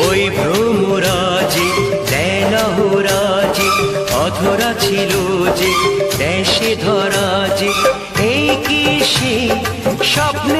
ওই ভ্রমরাজি দেনহরাজি অধরা ছিল যে দেশে ধরা যে এই কি সে স্বপ্নে